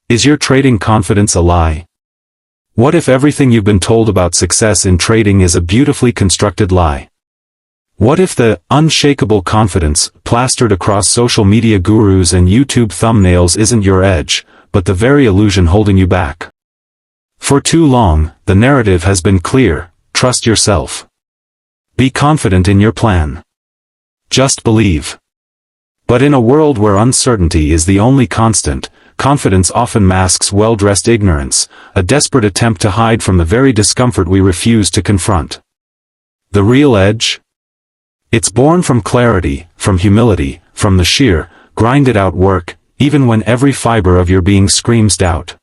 Is your trading confidence a lie? What if everything you've been told about success in trading is a beautifully constructed lie? What if the unshakable confidence plastered across social media gurus and YouTube thumbnails isn't your edge, but the very illusion holding you back? For too long, the narrative has been clear: trust yourself. Be confident in your plan. Just believe. But in a world where uncertainty is the only constant, confidence often masks well-dressed ignorance, a desperate attempt to hide from the very discomfort we refuse to confront. The real edge? It's born from clarity, from humility, from the sheer, grinded-out work, even when every fiber of your being screams doubt.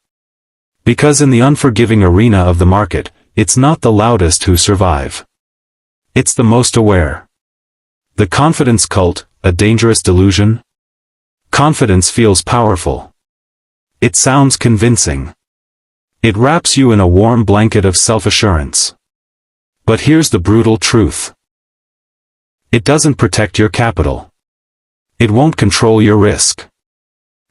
Because in the unforgiving arena of the market, it's not the loudest who survive. It's the most aware. The confidence cult, a dangerous delusion? Confidence feels powerful. It sounds convincing. It wraps you in a warm blanket of self-assurance. But here's the brutal truth. It doesn't protect your capital. It won't control your risk.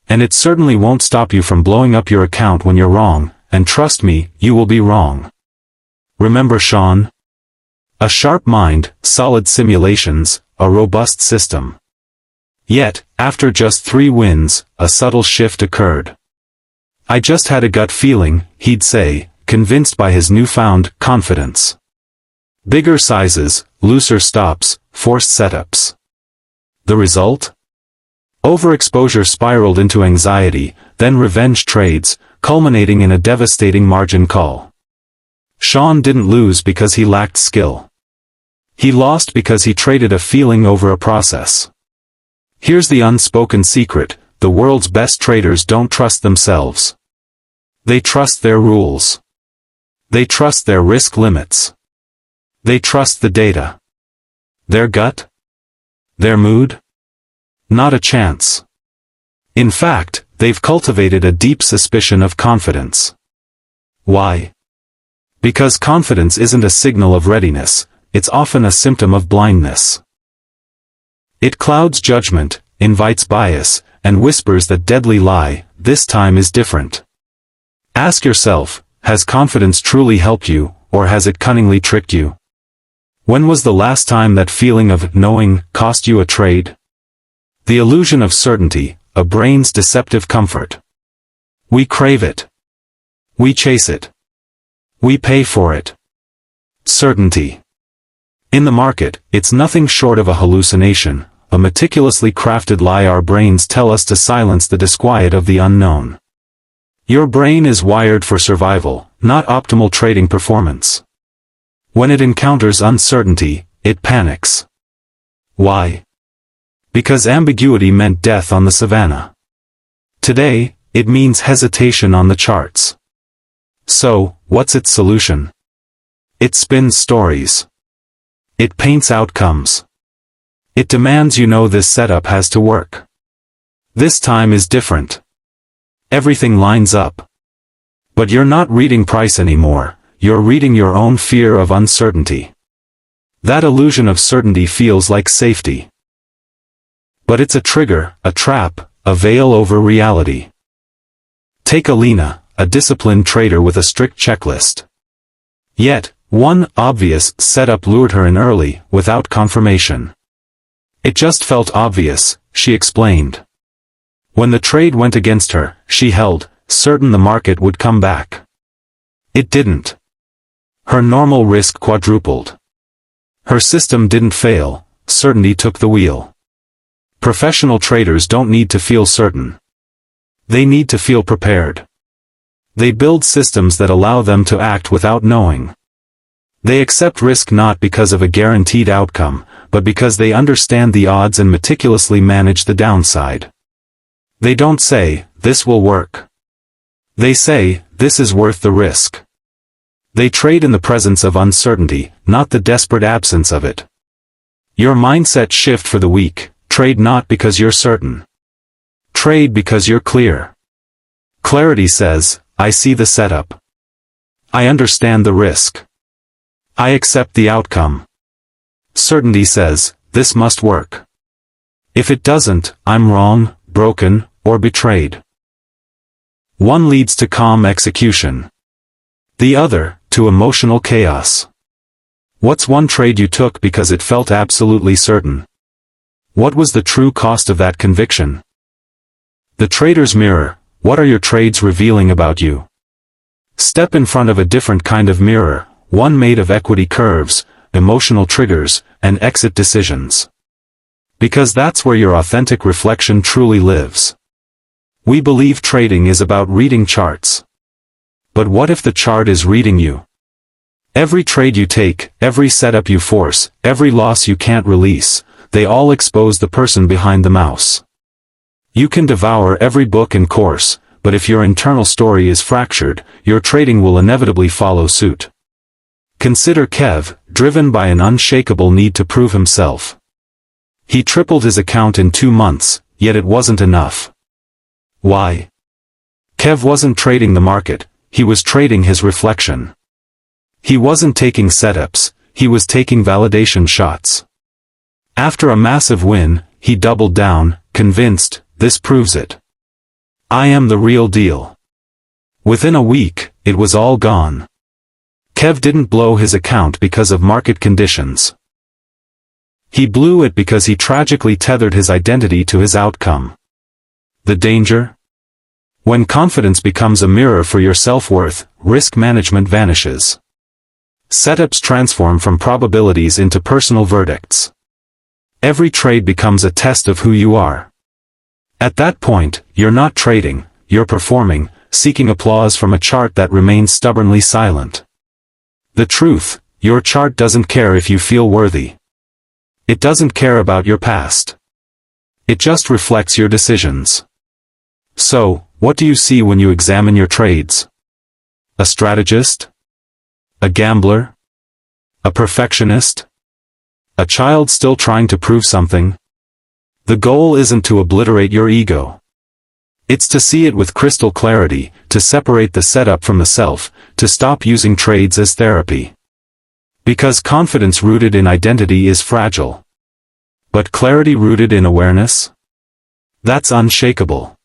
And it certainly won't stop you from blowing up your account when you're wrong, and trust me, you will be wrong. Remember Sean? A sharp mind, solid simulations, a robust system. Yet, after just 3 wins, a subtle shift occurred. I just had a gut feeling, he'd say, convinced by his newfound confidence. Bigger sizes, looser stops, forced setups. The result? Overexposure spiraled into anxiety, then revenge trades, culminating in a devastating margin call. Sean didn't lose because he lacked skill. He lost because he traded a feeling over a process. Here's the unspoken secret: the world's best traders don't trust themselves. They trust their rules. They trust their risk limits. They trust the data. Their gut? Their mood? Not a chance. In fact, they've cultivated a deep suspicion of confidence. Why? Because confidence isn't a signal of readiness, it's often a symptom of blindness. It clouds judgment, invites bias, and whispers that deadly lie: this time is different. Ask yourself, has confidence truly helped you, or has it cunningly tricked you? When was the last time that feeling of knowing cost you a trade? The illusion of certainty, a brain's deceptive comfort. We crave it. We chase it. We pay for it. Certainty. In the market, it's nothing short of a hallucination, a meticulously crafted lie our brains tell us to silence the disquiet of the unknown. Your brain is wired for survival, not optimal trading performance. When it encounters uncertainty, it panics. Why? Because ambiguity meant death on the savannah. Today, it means hesitation on the charts. So, what's its solution? It spins stories. It paints outcomes. It demands you know this setup has to work. This time is different. Everything lines up. But you're not reading price anymore, you're reading your own fear of uncertainty. That illusion of certainty feels like safety. But it's a trigger, a trap, a veil over reality. Take Alina, a disciplined trader with a strict checklist. Yet, one obvious setup lured her in early, without confirmation. It just felt obvious, she explained. When the trade went against her, she held, certain the market would come back. It didn't. Her normal risk quadrupled. Her system didn't fail, certainty took the wheel. Professional traders don't need to feel certain. They need to feel prepared. They build systems that allow them to act without knowing. They accept risk not because of a guaranteed outcome, but because they understand the odds and meticulously manage the downside. They don't say, this will work. They say, this is worth the risk. They trade in the presence of uncertainty, not the desperate absence of it. Your mindset shift for the week: trade not because you're certain. Trade because you're clear. Clarity says, I see the setup. I understand the risk. I accept the outcome. Certainty says, this must work. If it doesn't, I'm wrong, broken, or betrayed. One leads to calm execution. The other, to emotional chaos. What's one trade you took because it felt absolutely certain? What was the true cost of that conviction? The trader's mirror. What are your trades revealing about you? Step in front of a different kind of mirror, one made of equity curves, emotional triggers, and exit decisions. Because that's where your authentic reflection truly lives. We believe trading is about reading charts. But what if the chart is reading you? Every trade you take, every setup you force, every loss you can't release, they all expose the person behind the mouse. You can devour every book and course, but if your internal story is fractured, your trading will inevitably follow suit. Consider Kev, driven by an unshakable need to prove himself. He tripled his account in 2 months, yet it wasn't enough. Why? Kev wasn't trading the market, he was trading his reflection. He wasn't taking setups, he was taking validation shots. After a massive win, he doubled down, convinced, this proves it. I am the real deal. Within a week, it was all gone. Kev didn't blow his account because of market conditions. He blew it because he tragically tethered his identity to his outcome. The danger? When confidence becomes a mirror for your self-worth, risk management vanishes. Setups transform from probabilities into personal verdicts. Every trade becomes a test of who you are. At that point, you're not trading, you're performing, seeking applause from a chart that remains stubbornly silent. The truth, your chart doesn't care if you feel worthy. It doesn't care about your past. It just reflects your decisions. So, what do you see when you examine your trades? A strategist? A gambler? A perfectionist? A child still trying to prove something? The goal isn't to obliterate your ego. It's to see it with crystal clarity, to separate the setup from the self, to stop using trades as therapy. Because confidence rooted in identity is fragile. But clarity rooted in awareness? That's unshakable.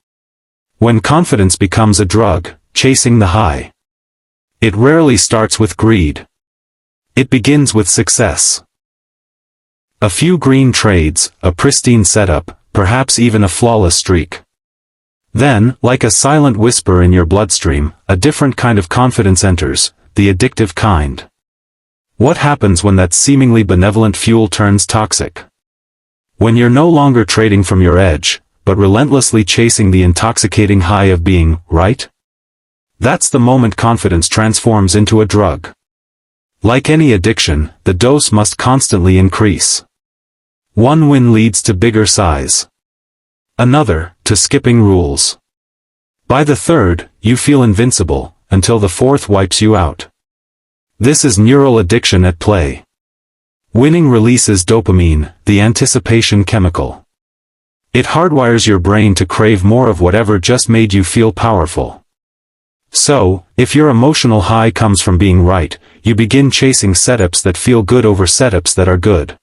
When confidence becomes a drug, chasing the high. It rarely starts with greed. It begins with success. A few green trades, a pristine setup, perhaps even a flawless streak. Then, like a silent whisper in your bloodstream, a different kind of confidence enters, the addictive kind. What happens when that seemingly benevolent fuel turns toxic? When you're no longer trading from your edge, but relentlessly chasing the intoxicating high of being right? That's the moment confidence transforms into a drug. Like any addiction, the dose must constantly increase. One win leads to bigger size. Another, to skipping rules. By the third, you feel invincible, until the fourth wipes you out. This is neural addiction at play. Winning releases dopamine, the anticipation chemical. It hardwires your brain to crave more of whatever just made you feel powerful. So, if your emotional high comes from being right, you begin chasing setups that feel good over setups that are good.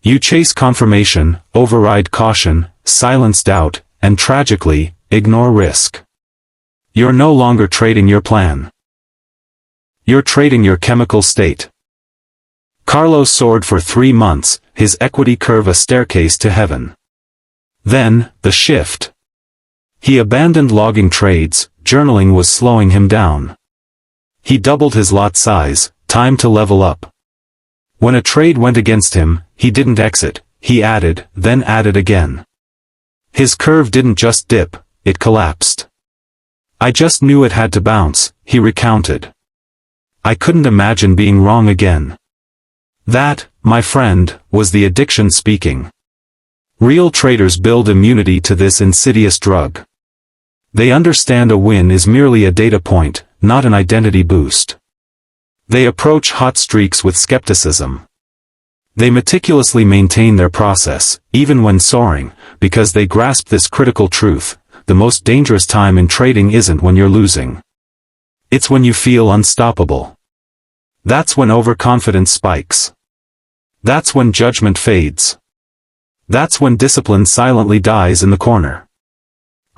You chase confirmation, override caution, silence doubt, and tragically, ignore risk. You're no longer trading your plan. You're trading your chemical state. Carlos soared for 3 months, his equity curve a staircase to heaven. Then, the shift. He abandoned logging trades, journaling was slowing him down. He doubled his lot size, time to level up. When a trade went against him, he didn't exit, he added, then added again. His curve didn't just dip, it collapsed. I just knew it had to bounce, he recounted. I couldn't imagine being wrong again. That, my friend, was the addiction speaking. Real traders build immunity to this insidious drug. They understand a win is merely a data point, not an identity boost. They approach hot streaks with skepticism. They meticulously maintain their process, even when soaring, because they grasp this critical truth: the most dangerous time in trading isn't when you're losing. It's when you feel unstoppable. That's when overconfidence spikes. That's when judgment fades. That's when discipline silently dies in the corner.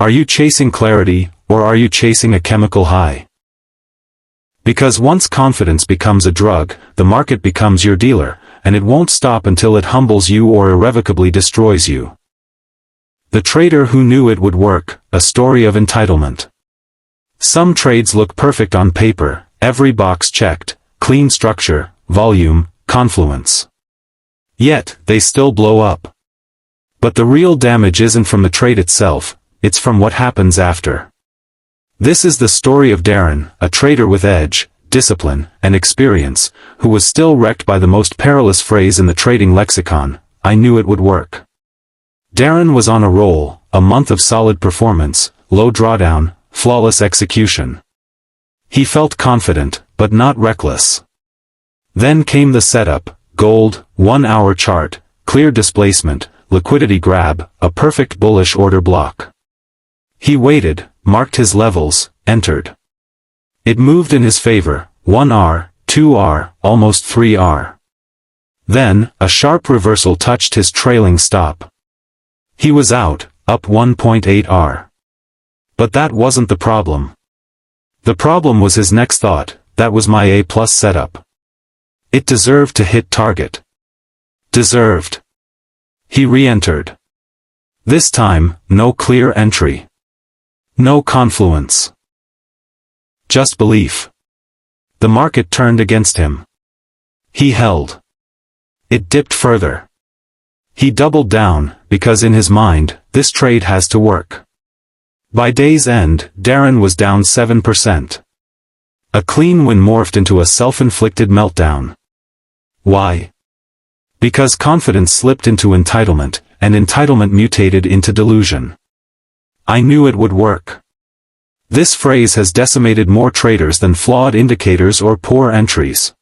Are you chasing clarity, or are you chasing a chemical high? Because once confidence becomes a drug, the market becomes your dealer, and it won't stop until it humbles you or irrevocably destroys you. The trader who knew it would work, a story of entitlement. Some trades look perfect on paper, every box checked, clean structure, volume, confluence. Yet, they still blow up. But the real damage isn't from the trade itself, it's from what happens after. This is the story of Darren, a trader with edge, discipline, and experience, who was still wrecked by the most perilous phrase in the trading lexicon, "I knew it would work." Darren was on a roll, a month of solid performance, low drawdown, flawless execution. He felt confident, but not reckless. Then came the setup: gold, 1-hour chart, clear displacement, liquidity grab, a perfect bullish order block. He waited, marked his levels, entered. It moved in his favor, 1R, 2R, almost 3R. Then, a sharp reversal touched his trailing stop. He was out, up 1.8R. But that wasn't the problem. The problem was his next thought: that was my A+ setup. It deserved to hit target. Deserved. He re-entered. This time, no clear entry. No confluence. Just belief. The market turned against him. He held. It dipped further. He doubled down, because in his mind, this trade has to work. By day's end, Darren was down 7%. A clean win morphed into a self-inflicted meltdown. Why? Because confidence slipped into entitlement, and entitlement mutated into delusion. I knew it would work. This phrase has decimated more traders than flawed indicators or poor entries.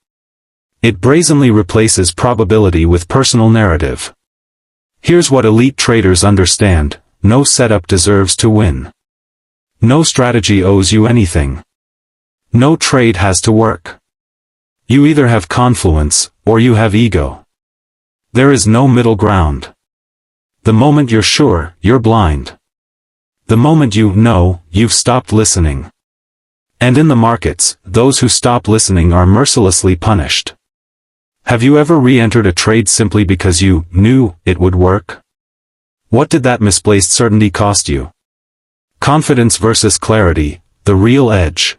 It brazenly replaces probability with personal narrative. Here's what elite traders understand: no setup deserves to win. No strategy owes you anything. No trade has to work. You either have confluence, or you have ego. There is no middle ground. The moment you're sure, you're blind. The moment you know, you've stopped listening. And in the markets, those who stop listening are mercilessly punished. Have you ever re-entered a trade simply because you knew it would work? What did that misplaced certainty cost you? Confidence versus clarity, the real edge.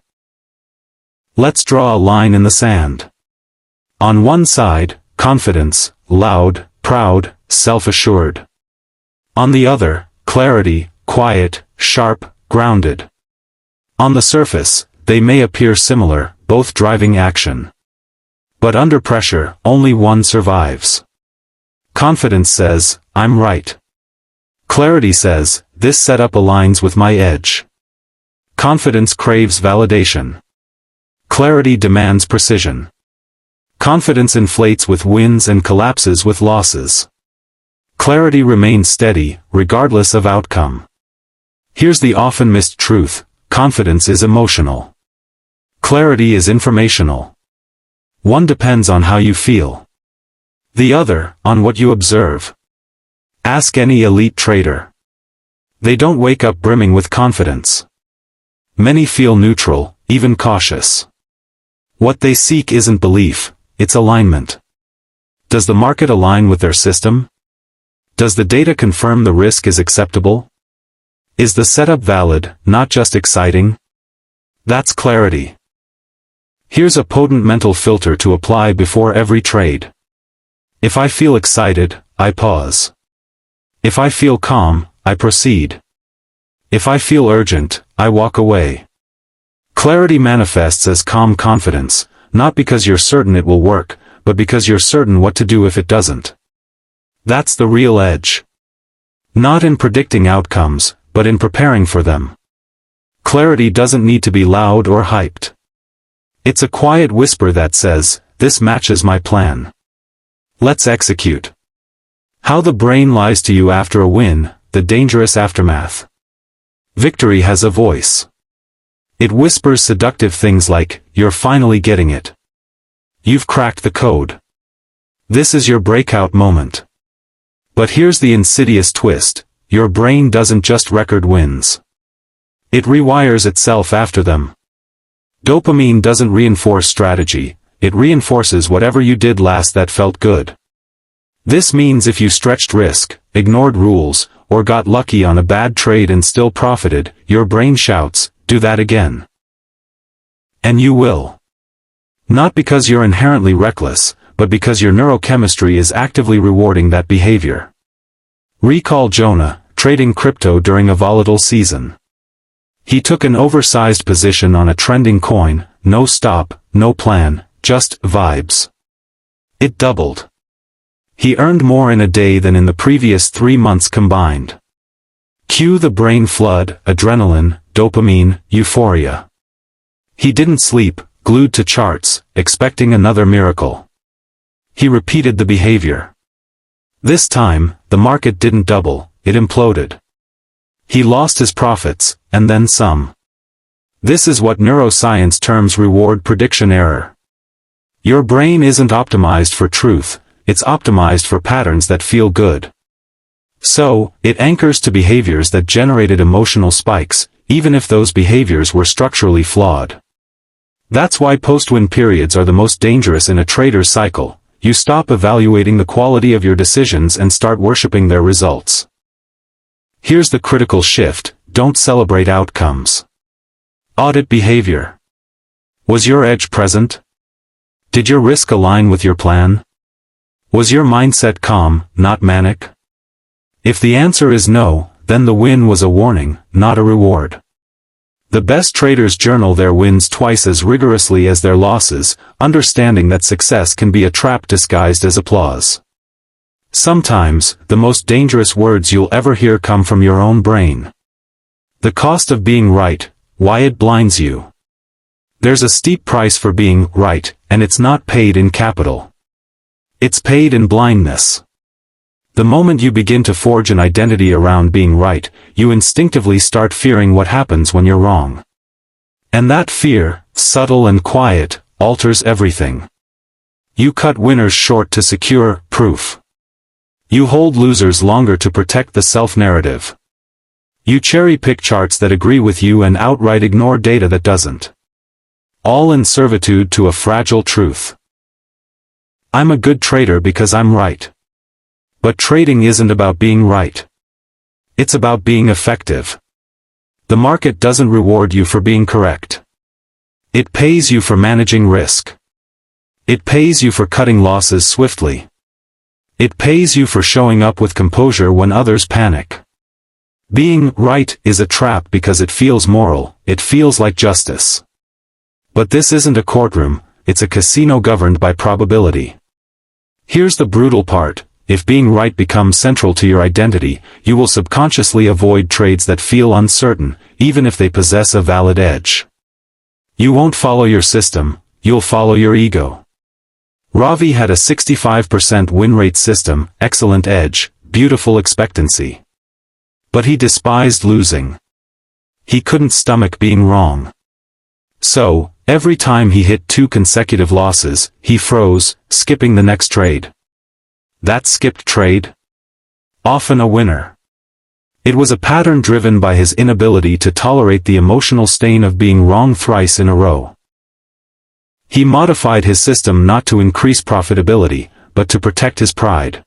Let's draw a line in the sand. On one side, confidence, loud, proud, self-assured. On the other, clarity, quiet, sharp, grounded. On the surface, they may appear similar, both driving action. But under pressure, only one survives. Confidence says, "I'm right." Clarity says, "This setup aligns with my edge." Confidence craves validation. Clarity demands precision. Confidence inflates with wins and collapses with losses. Clarity remains steady, regardless of outcome. Here's the often missed truth: confidence is emotional. Clarity is informational. One depends on how you feel. The other, on what you observe. Ask any elite trader. They don't wake up brimming with confidence. Many feel neutral, even cautious. What they seek isn't belief, it's alignment. Does the market align with their system? Does the data confirm the risk is acceptable? Is the setup valid, not just exciting? That's clarity. Here's a potent mental filter to apply before every trade. If I feel excited, I pause. If I feel calm, I proceed. If I feel urgent, I walk away. Clarity manifests as calm confidence, not because you're certain it will work, but because you're certain what to do if it doesn't. That's the real edge. Not in predicting outcomes, but in preparing for them. Clarity doesn't need to be loud or hyped. It's a quiet whisper that says, "This matches my plan. Let's execute." How the brain lies to you after a win, the dangerous aftermath. Victory has a voice. It whispers seductive things like, "You're finally getting it. You've cracked the code. This is your breakout moment." But here's the insidious twist: your brain doesn't just record wins. It rewires itself after them. Dopamine doesn't reinforce strategy, it reinforces whatever you did last that felt good. This means if you stretched risk, ignored rules, or got lucky on a bad trade and still profited, your brain shouts, "Do that again." And you will. Not because you're inherently reckless, but because your neurochemistry is actively rewarding that behavior. Recall Jonah, trading crypto during a volatile season. He took an oversized position on a trending coin, no stop, no plan, just vibes. It doubled. He earned more in a day than in the previous 3 months combined. Cue the brain flood, adrenaline, dopamine, euphoria. He didn't sleep, glued to charts, expecting another miracle. He repeated the behavior. This time, the market didn't double, it imploded. He lost his profits, and then some. This is what neuroscience terms reward prediction error. Your brain isn't optimized for truth, it's optimized for patterns that feel good. So, it anchors to behaviors that generated emotional spikes, even if those behaviors were structurally flawed. That's why post-win periods are the most dangerous in a trader's cycle. You stop evaluating the quality of your decisions and start worshipping their results. Here's the critical shift: don't celebrate outcomes. Audit behavior. Was your edge present? Did your risk align with your plan? Was your mindset calm, not manic? If the answer is no, then the win was a warning, not a reward. The best traders journal their wins twice as rigorously as their losses, understanding that success can be a trap disguised as applause. Sometimes, the most dangerous words you'll ever hear come from your own brain. The cost of being right, why it blinds you. There's a steep price for being right, and it's not paid in capital. It's paid in blindness. The moment you begin to forge an identity around being right, you instinctively start fearing what happens when you're wrong. And that fear, subtle and quiet, alters everything. You cut winners short to secure proof. You hold losers longer to protect the self-narrative. You cherry-pick charts that agree with you and outright ignore data that doesn't. All in servitude to a fragile truth. I'm a good trader because I'm right. But trading isn't about being right. It's about being effective. The market doesn't reward you for being correct. It pays you for managing risk. It pays you for cutting losses swiftly. It pays you for showing up with composure when others panic. Being right is a trap because it feels moral, it feels like justice. But this isn't a courtroom, it's a casino governed by probability. Here's the brutal part: if being right becomes central to your identity, you will subconsciously avoid trades that feel uncertain, even if they possess a valid edge. You won't follow your system, you'll follow your ego. Ravi had a 65% win rate system, excellent edge, beautiful expectancy. But he despised losing. He couldn't stomach being wrong. So, every time he hit 2 consecutive losses, he froze, skipping the next trade. That skipped trade? Often a winner. It was a pattern driven by his inability to tolerate the emotional stain of being wrong thrice in a row. He modified his system not to increase profitability, but to protect his pride.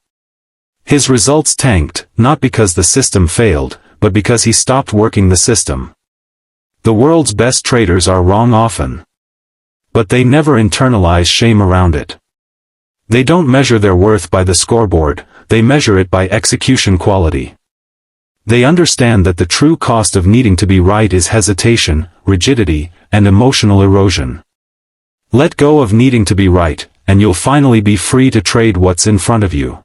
His results tanked, not because the system failed, but because he stopped working the system. The world's best traders are wrong often. But they never internalize shame around it. They don't measure their worth by the scoreboard, they measure it by execution quality. They understand that the true cost of needing to be right is hesitation, rigidity, and emotional erosion. Let go of needing to be right, and you'll finally be free to trade what's in front of you.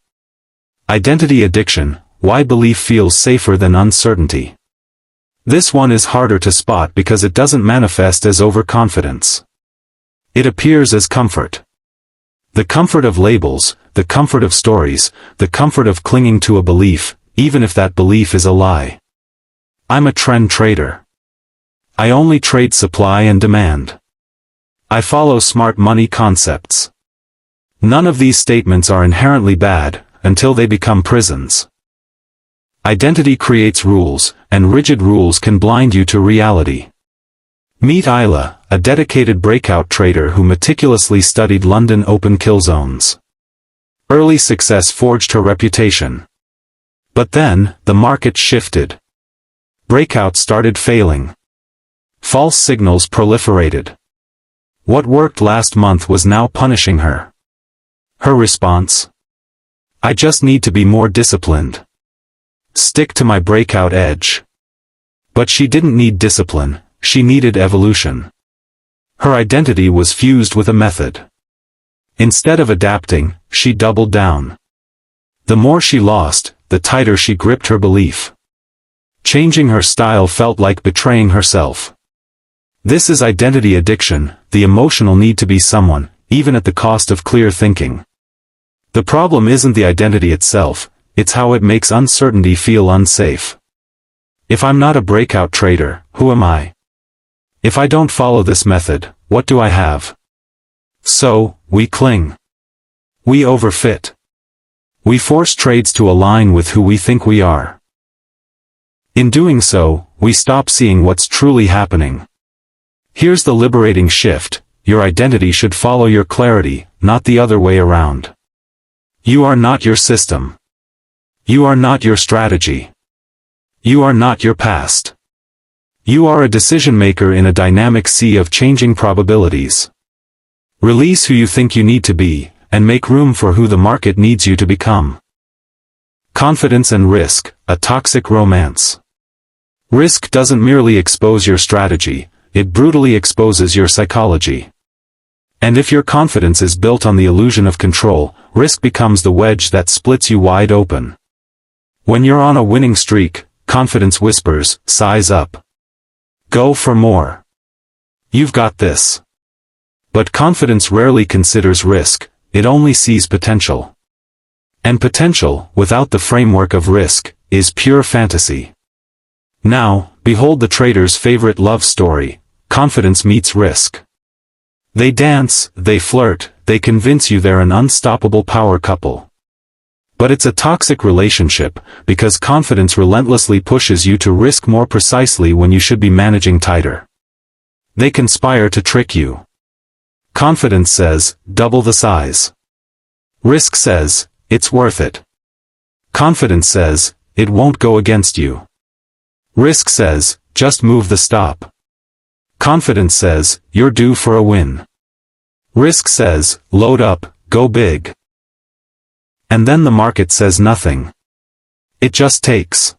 Identity addiction: why belief feels safer than uncertainty. This one is harder to spot because it doesn't manifest as overconfidence. It appears as comfort. The comfort of labels, the comfort of stories, the comfort of clinging to a belief, even if that belief is a lie. I'm a trend trader. I only trade supply and demand. I follow smart money concepts. None of these statements are inherently bad, until they become prisons. Identity creates rules, and rigid rules can blind you to reality. Meet Isla, a dedicated breakout trader who meticulously studied London open kill zones. Early success forged her reputation. But then, the market shifted. Breakouts started failing. False signals proliferated. What worked last month was now punishing her. Her response? I just need to be more disciplined. Stick to my breakout edge. But she didn't need discipline, she needed evolution. Her identity was fused with a method. Instead of adapting, she doubled down. The more she lost, the tighter she gripped her belief. Changing her style felt like betraying herself. This is identity addiction, the emotional need to be someone, even at the cost of clear thinking. The problem isn't the identity itself, it's how it makes uncertainty feel unsafe. If I'm not a breakout trader, who am I? If I don't follow this method, what do I have? So, we cling. We overfit. We force trades to align with who we think we are. In doing so, we stop seeing what's truly happening. Here's the liberating shift: your identity should follow your clarity, not the other way around. You are not your system. You are not your strategy. You are not your past. You are a decision maker in a dynamic sea of changing probabilities. Release who you think you need to be, and make room for who the market needs you to become. Confidence and risk, a toxic romance. Risk doesn't merely expose your strategy, it brutally exposes your psychology. And if your confidence is built on the illusion of control, risk becomes the wedge that splits you wide open. When you're on a winning streak, confidence whispers, size up. Go for more. You've got this. But confidence rarely considers risk, it only sees potential. And potential, without the framework of risk, is pure fantasy. Now, behold the trader's favorite love story: confidence meets risk. They dance, they flirt, they convince you they're an unstoppable power couple. But it's a toxic relationship, because confidence relentlessly pushes you to risk more precisely when you should be managing tighter. They conspire to trick you. Confidence says, double the size. Risk says, it's worth it. Confidence says, it won't go against you. Risk says, just move the stop. Confidence says, you're due for a win. Risk says, load up, go big. And then the market says nothing. It just takes.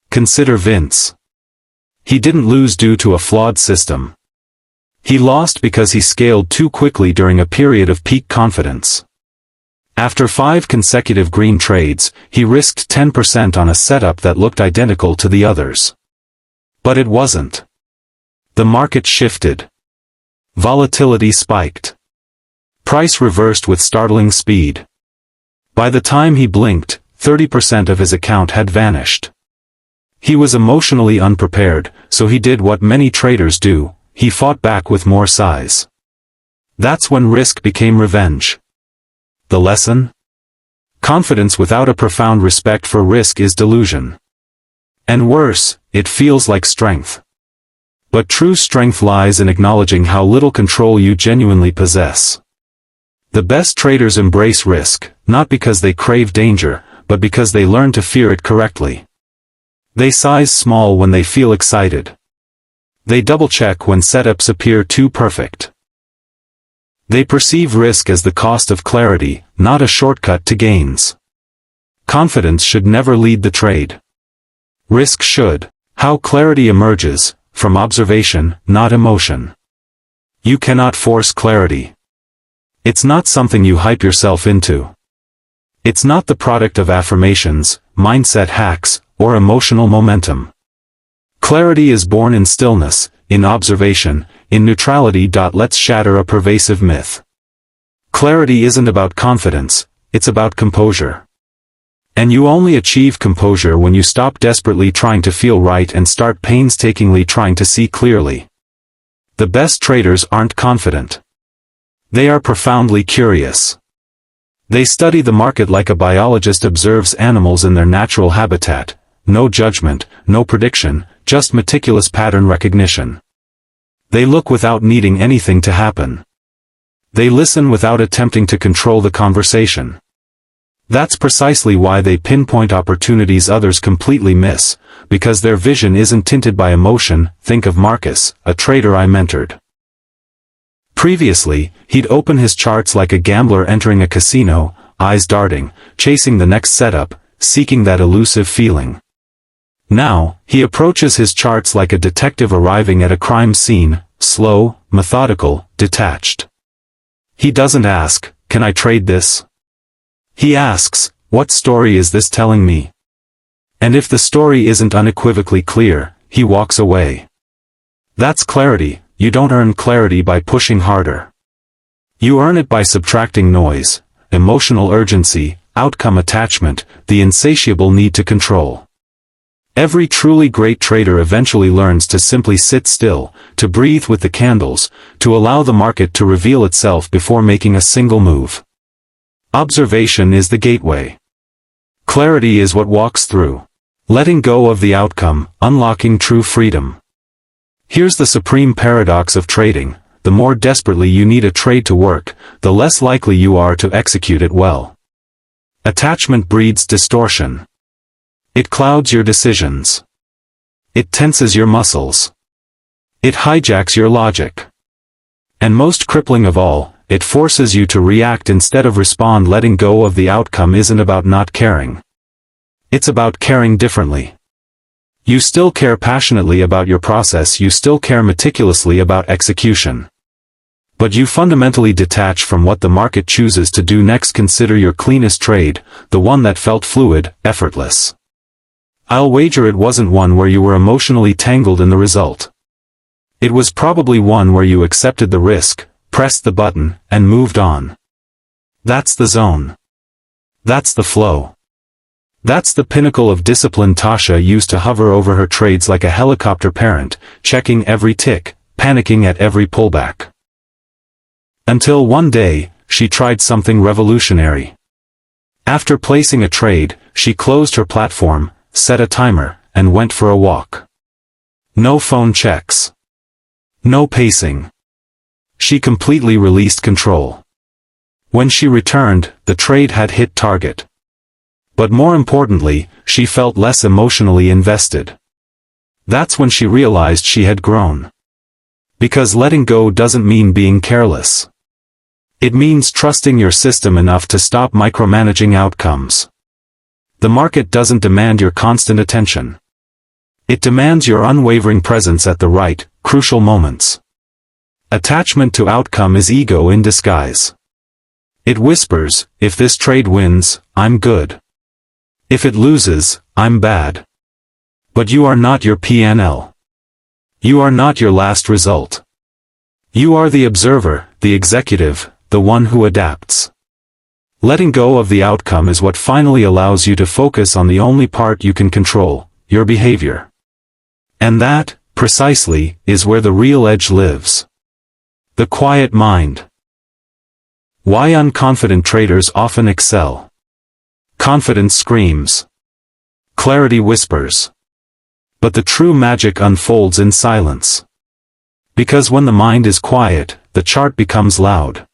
Consider Vince. He didn't lose due to a flawed system. He lost because he scaled too quickly during a period of peak confidence. After 5 consecutive green trades, he risked 10% on a setup that looked identical to the others. But it wasn't. The market shifted. Volatility spiked. Price reversed with startling speed. By the time he blinked, 30% of his account had vanished. He was emotionally unprepared, so he did what many traders do: he fought back with more size. That's when risk became revenge. The lesson? Confidence without a profound respect for risk is delusion. And worse, it feels like strength. But true strength lies in acknowledging how little control you genuinely possess. The best traders embrace risk, not because they crave danger, but because they learn to fear it correctly. They size small when they feel excited. They double-check when setups appear too perfect. They perceive risk as the cost of clarity, not a shortcut to gains. Confidence should never lead the trade. Risk should. How clarity emerges: from observation, not emotion. You cannot force clarity. It's not something you hype yourself into. It's not the product of affirmations, mindset hacks, or emotional momentum. Clarity is born in stillness, in observation, in neutrality. Let's shatter a pervasive myth. Clarity isn't about confidence, it's about composure. And you only achieve composure when you stop desperately trying to feel right and start painstakingly trying to see clearly. The best traders aren't confident. They are profoundly curious. They study the market like a biologist observes animals in their natural habitat, no judgment, no prediction, just meticulous pattern recognition. They look without needing anything to happen. They listen without attempting to control the conversation. That's precisely why they pinpoint opportunities others completely miss, because their vision isn't tinted by emotion. Think of Marcus, a trader I mentored. Previously, he'd open his charts like a gambler entering a casino, eyes darting, chasing the next setup, seeking that elusive feeling. Now, he approaches his charts like a detective arriving at a crime scene, slow, methodical, detached. He doesn't ask, "Can I trade this?" He asks, "What story is this telling me?" And if the story isn't unequivocally clear, he walks away. That's clarity. You don't earn clarity by pushing harder. You earn it by subtracting noise, emotional urgency, outcome attachment, the insatiable need to control. Every truly great trader eventually learns to simply sit still, to breathe with the candles, to allow the market to reveal itself before making a single move. Observation is the gateway. Clarity is what walks through. Letting go of the outcome, unlocking true freedom. Here's the supreme paradox of trading: the more desperately you need a trade to work, the less likely you are to execute it well. Attachment breeds distortion. It clouds your decisions. It tenses your muscles. It hijacks your logic. And most crippling of all, it forces you to react instead of respond. Letting go of the outcome isn't about not caring. It's about caring differently. You still care passionately about your process, you still care meticulously about execution. But you fundamentally detach from what the market chooses to do next. Consider your cleanest trade, the one that felt fluid, effortless. I'll wager it wasn't one where you were emotionally tangled in the result. It was probably one where you accepted the risk, pressed the button, and moved on. That's the zone. That's the flow. That's the pinnacle of discipline. Tasha used to hover over her trades like a helicopter parent, checking every tick, panicking at every pullback. Until one day, she tried something revolutionary. After placing a trade, she closed her platform, set a timer, and went for a walk. No phone checks. No pacing. She completely released control. When she returned, the trade had hit target. But more importantly, she felt less emotionally invested. That's when she realized she had grown. Because letting go doesn't mean being careless. It means trusting your system enough to stop micromanaging outcomes. The market doesn't demand your constant attention. It demands your unwavering presence at the right, crucial moments. Attachment to outcome is ego in disguise. It whispers, if this trade wins, I'm good. If it loses, I'm bad. But you are not your P&L. You are not your last result. You are the observer, the executive, the one who adapts. Letting go of the outcome is what finally allows you to focus on the only part you can control, your behavior. And that, precisely, is where the real edge lives. The quiet mind. Why unconfident traders often excel. Confidence screams. Clarity whispers. But the true magic unfolds in silence. Because when the mind is quiet, the chart becomes loud.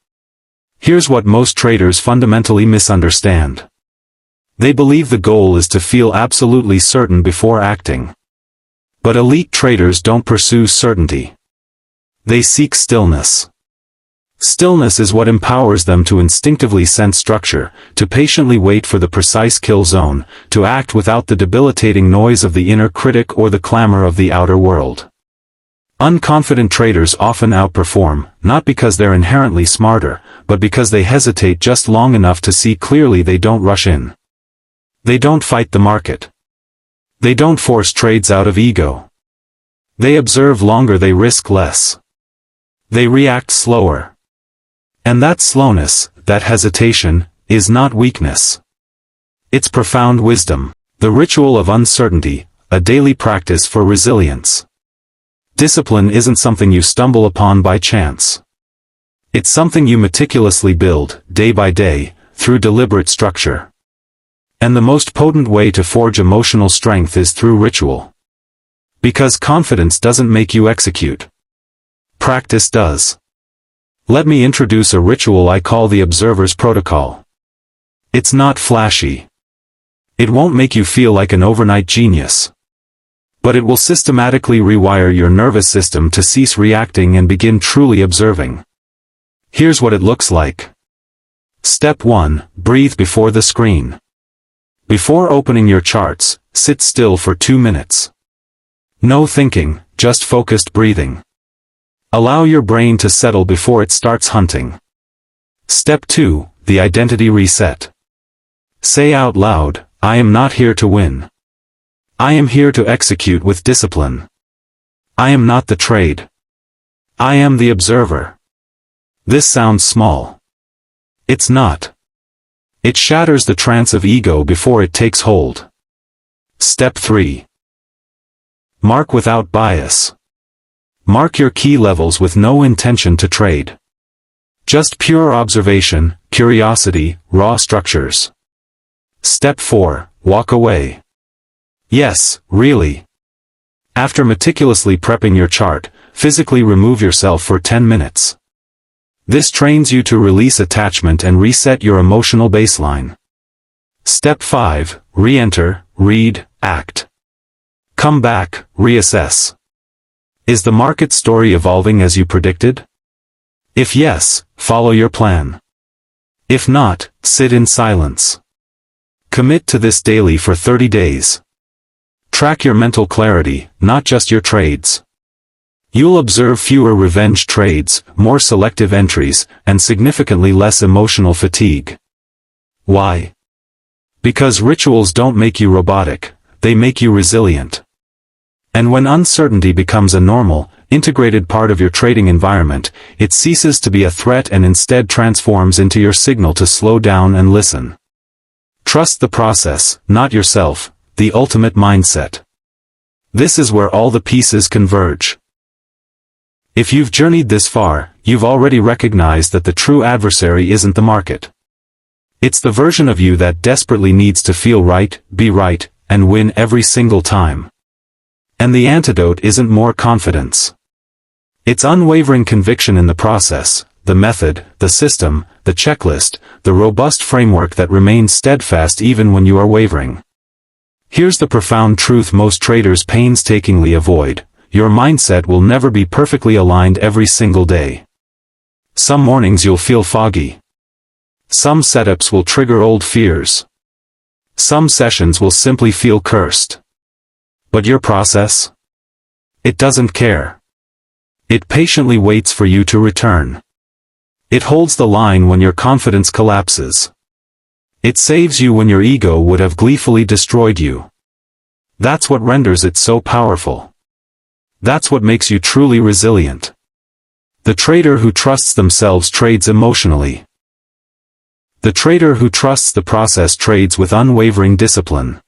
Here's what most traders fundamentally misunderstand. They believe the goal is to feel absolutely certain before acting. But elite traders don't pursue certainty. They seek stillness. Stillness is what empowers them to instinctively sense structure, to patiently wait for the precise kill zone, to act without the debilitating noise of the inner critic or the clamor of the outer world. Unconfident traders often outperform, not because they're inherently smarter, but because they hesitate just long enough to see clearly. They don't rush in. They don't fight the market. They don't force trades out of ego. They observe longer, they risk less. They react slower. And that slowness, that hesitation, is not weakness. It's profound wisdom, the ritual of uncertainty, a daily practice for resilience. Discipline isn't something you stumble upon by chance. It's something you meticulously build, day by day, through deliberate structure. And the most potent way to forge emotional strength is through ritual. Because confidence doesn't make you execute. Practice does. Let me introduce a ritual I call the Observer's Protocol. It's not flashy. It won't make you feel like an overnight genius. But it will systematically rewire your nervous system to cease reacting and begin truly observing. Here's what it looks like. Step 1. Breathe before the screen. Before opening your charts, sit still for 2 minutes. No thinking, just focused breathing. Allow your brain to settle before it starts hunting. Step 2. The identity reset. Say out loud, I am not here to win. I am here to execute with discipline. I am not the trade. I am the observer. This sounds small. It's not. It shatters the trance of ego before it takes hold. Step 3. Mark without bias. Mark your key levels with no intention to trade. Just pure observation, curiosity, raw structures. Step 4. Walk away. Yes, really. After meticulously prepping your chart, physically remove yourself for 10 minutes. This trains you to release attachment and reset your emotional baseline. Step 5. Re-enter, read, act. Come back, reassess. Is the market story evolving as you predicted? If yes, follow your plan. If not, sit in silence. Commit to this daily for 30 days. Track your mental clarity, not just your trades. You'll observe fewer revenge trades, more selective entries, and significantly less emotional fatigue. Why? Because rituals don't make you robotic, they make you resilient. And when uncertainty becomes a normal, integrated part of your trading environment, it ceases to be a threat and instead transforms into your signal to slow down and listen. Trust the process, not yourself, the ultimate mindset. This is where all the pieces converge. If you've journeyed this far, you've already recognized that the true adversary isn't the market. It's the version of you that desperately needs to feel right, be right, and win every single time. And the antidote isn't more confidence. It's unwavering conviction in the process, the method, the system, the checklist, the robust framework that remains steadfast even when you are wavering. Here's the profound truth most traders painstakingly avoid. Your mindset will never be perfectly aligned every single day. Some mornings you'll feel foggy. Some setups will trigger old fears. Some sessions will simply feel cursed. But your process? It doesn't care. It patiently waits for you to return. It holds the line when your confidence collapses. It saves you when your ego would have gleefully destroyed you. That's what renders it so powerful. That's what makes you truly resilient. The trader who trusts themselves trades emotionally. The trader who trusts the process trades with unwavering discipline.